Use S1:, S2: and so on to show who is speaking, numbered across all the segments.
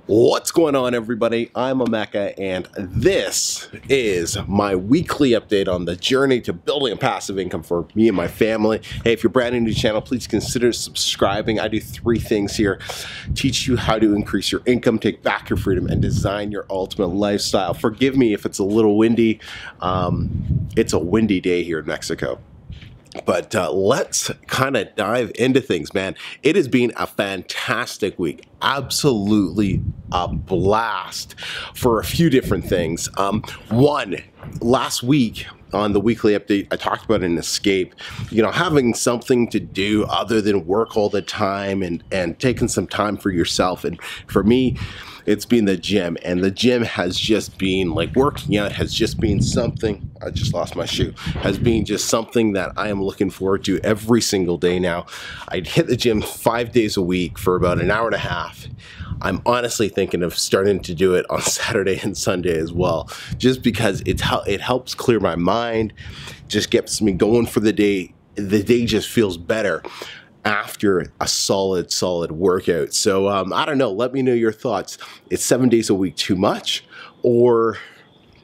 S1: What's going on, everybody? I'm Omeka, and this is my weekly update on the journey to building a passive income for me and my family. Hey, if you're brand new to the channel, please consider subscribing. I do 3 things here: teach you how to increase your income, take back your freedom, and design your ultimate lifestyle. Forgive me if it's a little windy. It's a windy day here in Mexico. But let's kind of dive into things, man. It has been a fantastic week. Absolutely a blast for a few different things. One, last week on the weekly update, I talked about an escape, having something to do other than work all the time and taking some time for yourself. And for me, it's been the gym, and the gym has just been like working out has just been something. I just lost my shoe. Has been just something that I am looking forward to every single day now. I'd hit the gym 5 days a week for about an hour and a half. I'm honestly thinking of starting to do it on Saturday and Sunday as well, just because it helps clear my mind, just gets me going for the day. The day just feels better after a solid workout. So I don't know, let me know your thoughts. Is 7 days a week too much? Or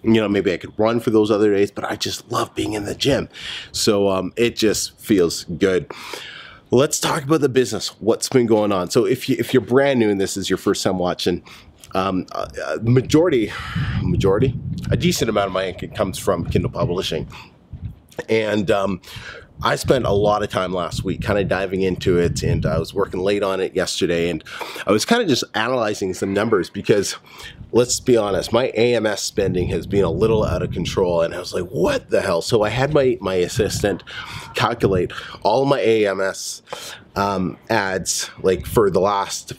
S1: maybe I could run for those other days, but I just love being in the gym. So it just feels good. Let's talk about the business. What's been going on? So if you're brand new and this is your first time watching, a decent amount of my income comes from Kindle Publishing. And I spent a lot of time last week kind of diving into it, and I was working late on it yesterday, and I was kind of just analyzing some numbers because, let's be honest, my AMS spending has been a little out of control, and I was like, what the hell? So I had my assistant calculate all of my AMS ads like for the last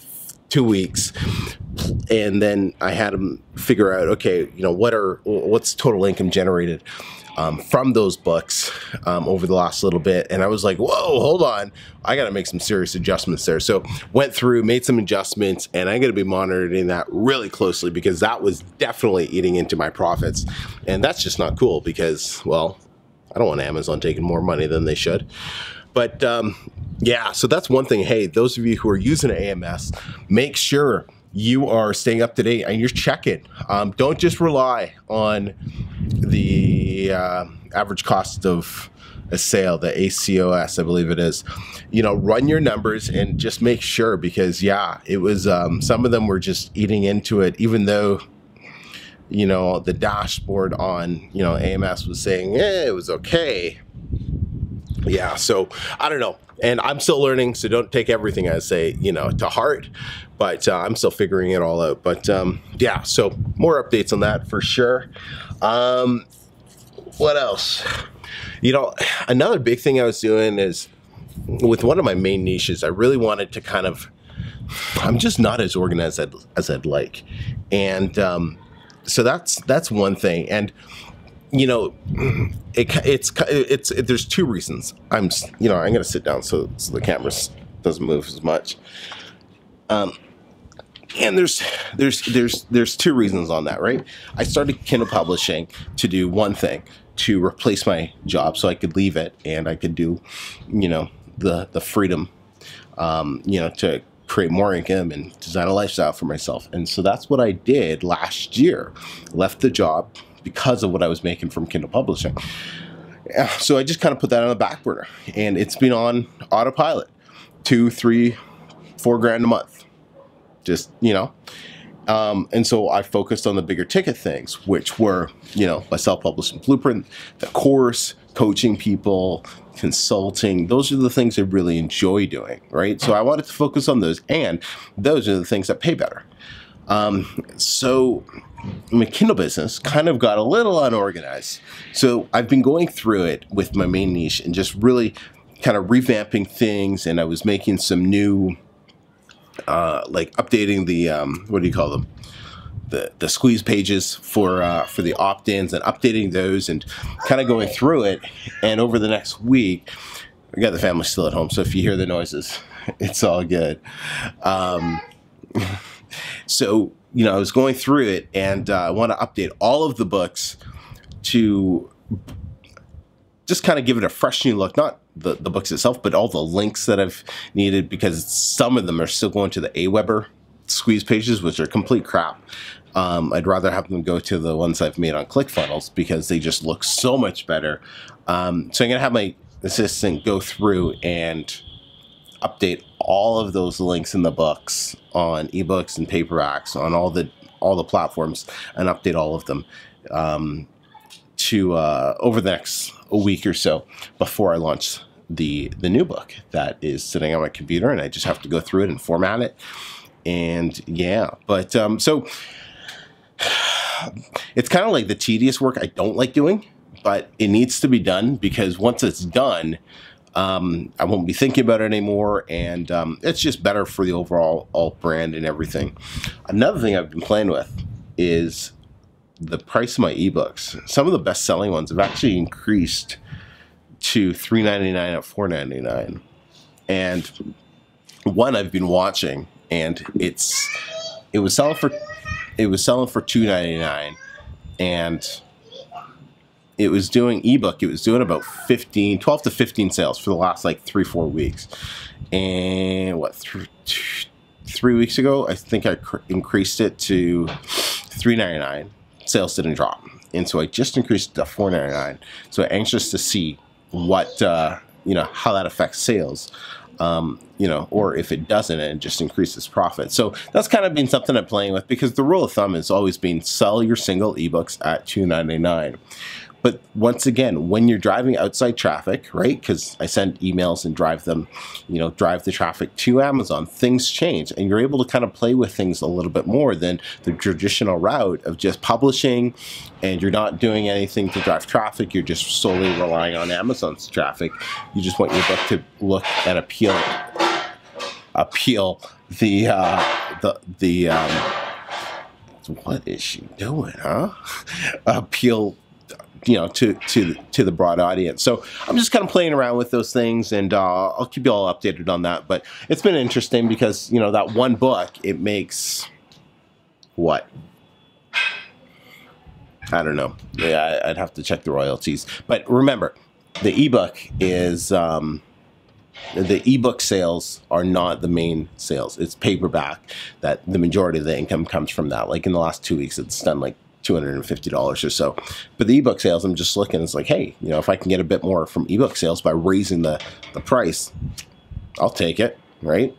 S1: 2 weeks, and then I had him figure out, okay, what's total income generated from those books over the last little bit. And I was like, whoa, hold on, I got to make some serious adjustments there. So went through, made some adjustments, and I'm going to be monitoring that really closely because that was definitely eating into my profits. And that's just not cool because, well, I don't want Amazon taking more money than they should. But yeah, so that's one thing. Hey, those of you who are using AMS, make sure you are staying up to date and you're checking. Don't just rely on the average cost of a sale, the ACOS, I believe it is. Run your numbers and just make sure, because yeah, it was some of them were just eating into it, even though the dashboard on AMS was saying, yeah, it was okay. Yeah, so I don't know, and I'm still learning, so don't take everything I say to heart, but I'm still figuring it all out. But yeah, so more updates on that for sure. What else? Another big thing I was doing is with one of my main niches, I really wanted to kind of, I'm just not as organized as I'd like, and so that's one thing. And there's 2 reasons. I'm gonna sit down so the camera doesn't move as much. And there's 2 reasons on that, right? I started Kindle Publishing to do one thing, to replace my job so I could leave it and I could do, the freedom, to create more income and design a lifestyle for myself. And so that's what I did last year. Left the job because of what I was making from Kindle Publishing. So I just kind of put that on the back burner, and it's been on autopilot. 2, 3, 4 grand a month, just and so I focused on the bigger ticket things, which were my self-publishing blueprint, the course, coaching people, consulting. Those are the things I really enjoy doing, right? So I wanted to focus on those, and those are the things that pay better. So my Kindle business kind of got a little unorganized. So I've been going through it with my main niche and just really kind of revamping things. And I was making some new, like updating the, what do you call them? The squeeze pages for the opt-ins, and updating those and kind of going through it. And over the next week, I got the family still at home, so if you hear the noises, it's all good. So, I was going through it, and I want to update all of the books to just kind of give it a fresh new look. Not the books itself, but all the links that I've needed, because some of them are still going to the Aweber squeeze pages, which are complete crap. I'd rather have them go to the ones I've made on ClickFunnels because they just look so much better. So I'm going to have my assistant go through and update all of those links in the books on ebooks and paperbacks on all the platforms, and update all of them to over the next week or so before I launch the new book that is sitting on my computer, and I just have to go through it and format it. And yeah, but so it's kind of like the tedious work I don't like doing, but it needs to be done because once it's done, I won't be thinking about it anymore, and it's just better for the overall brand and everything. Another thing I've been playing with is the price of my ebooks. Some of the best-selling ones have actually increased to $3.99 at $4.99, and one I've been watching, and it was selling for $2.99, and it was doing ebook. It was doing about 12 to 15 sales for the last like 3-4 weeks. And what, 3 weeks ago, I think I increased it to $3.99. Sales didn't drop, and so I just increased it to $4.99. So I'm anxious to see what how that affects sales. Or if it doesn't, and it just increases profit. So that's kind of been something I'm playing with, because the rule of thumb has always been sell your single ebooks at $2.99. But once again, when you're driving outside traffic, right? Because I send emails and drive the traffic to Amazon, things change, and you're able to kind of play with things a little bit more than the traditional route of just publishing, and you're not doing anything to drive traffic. You're just solely relying on Amazon's traffic. You just want your book to look and appeal what is she doing, huh? Appeal to the broad audience. So I'm just kind of playing around with those things, and I'll keep you all updated on that. But it's been interesting because, that one book, it makes what? I don't know. Yeah, I'd have to check the royalties. But remember, the ebook is the ebook sales are not the main sales. It's paperback that the majority of the income comes from that. Like in the last 2 weeks, it's done like $250 or so. But the ebook sales, I'm just looking, it's like, hey, if I can get a bit more from ebook sales by raising the price, I'll take it, right?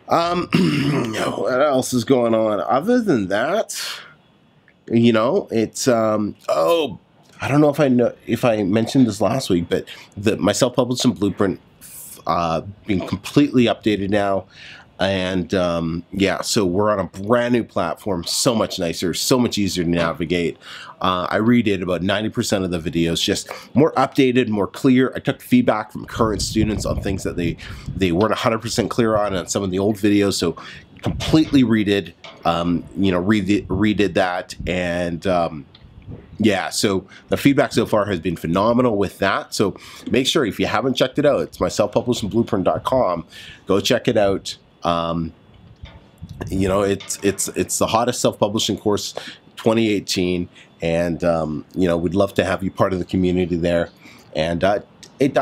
S1: What else is going on? Other than that, it's I don't know if I mentioned this last week, but my self-publishing blueprint being completely updated now. And yeah, so we're on a brand new platform, so much nicer, so much easier to navigate. I redid about 90% of the videos, just more updated, more clear. I took feedback from current students on things that they weren't 100% clear on some of the old videos, so completely redid, redid that. And yeah, so the feedback so far has been phenomenal with that. So make sure, if you haven't checked it out, it's my selfpublishingblueprint.com. Go check it out. It's the hottest self-publishing course 2018, and we'd love to have you part of the community there. And it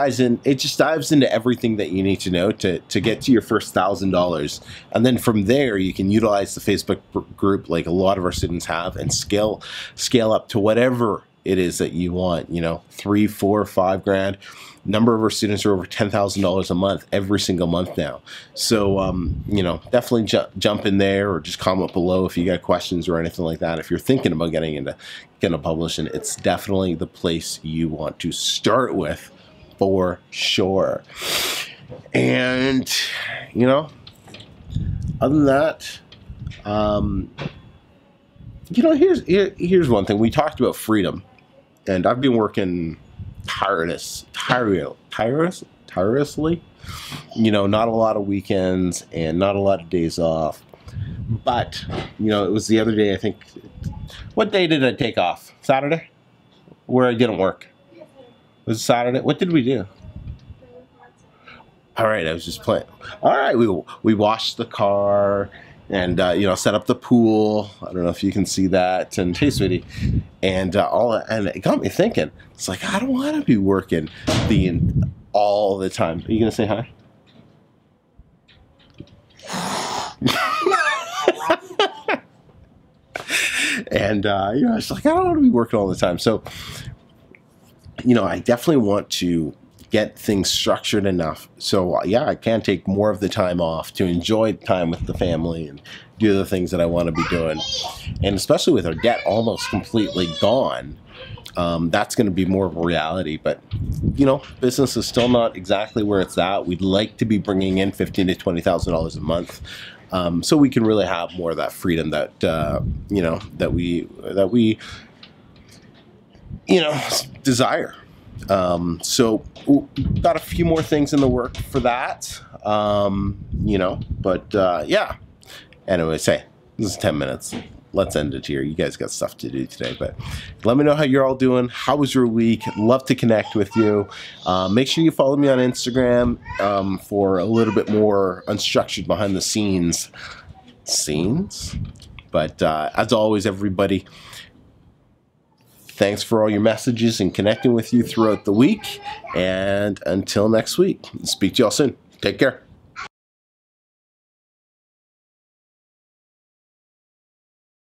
S1: just dives into everything that you need to know to get to your first $1,000, and then from there you can utilize the Facebook group like a lot of our students have, and scale up to whatever it is that you want. 3, 4, 5 grand. Number of our students are over $10,000 a month every single month now. So definitely jump in there, or just comment below if you got questions or anything like that. If you're thinking about getting into publishing, it's definitely the place you want to start with, for sure. And other than that, here's one thing. We talked about freedom, and I've been working tirelessly, not a lot of weekends and not a lot of days off. But it was the other day, I think, what day did I take off? Saturday, where I didn't work. Was it Saturday? What did we do? All right, I was just playing. All right, we washed the car, and set up the pool. I don't know if you can see that. And hey, sweetie, and and it got me thinking. It's like, I don't want to be working all the time. Are you gonna say hi? And, you know, it's like, I don't want to be working all the time. So, you know, I definitely want to get things structured enough. So, yeah, I can take more of the time off to enjoy time with the family and do the things that I want to be doing. And especially with our debt almost completely gone, that's going to be more of a reality. But, you know, business is still not exactly where it's at. We'd like to be bringing in $15,000 to $20,000 a month, so we can really have more of that freedom that you know, that we you know, desire. So got a few more things in the work for that, you know, but yeah. Anyway, this is 10 minutes. Let's end it here. You guys got stuff to do today, but let me know how you're all doing. How was your week? Love to connect with you. Make sure you follow me on Instagram for a little bit more unstructured behind the scenes. But as always, everybody, thanks for all your messages and connecting with you throughout the week. And until next week, speak to y'all soon. Take care.